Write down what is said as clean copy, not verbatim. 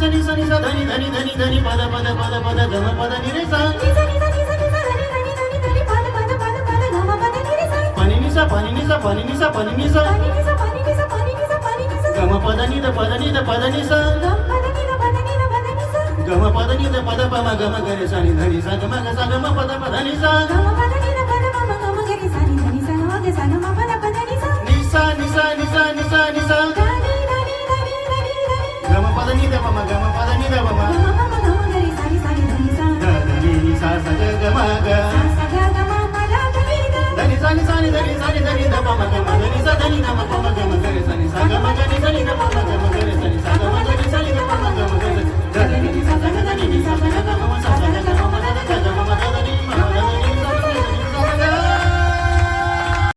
नि सा धनी धनी धनी धनी पद पद पद पद गम पद नि रे सा पनि नि सा पनि नि सा पनि नि सा पनि नि सा गम पद नि द पद नि द पद नि सा गम पद नि द पद प म गम गरे सा नि धनी सा गम ग सा गम पद पद नि सा नि सा नि सा नि सा नि सा नि सा गम पद नि द प म गम पद नि द प म द धनी नि सा सा ग म ग धनी सा नि सा नि धनी सा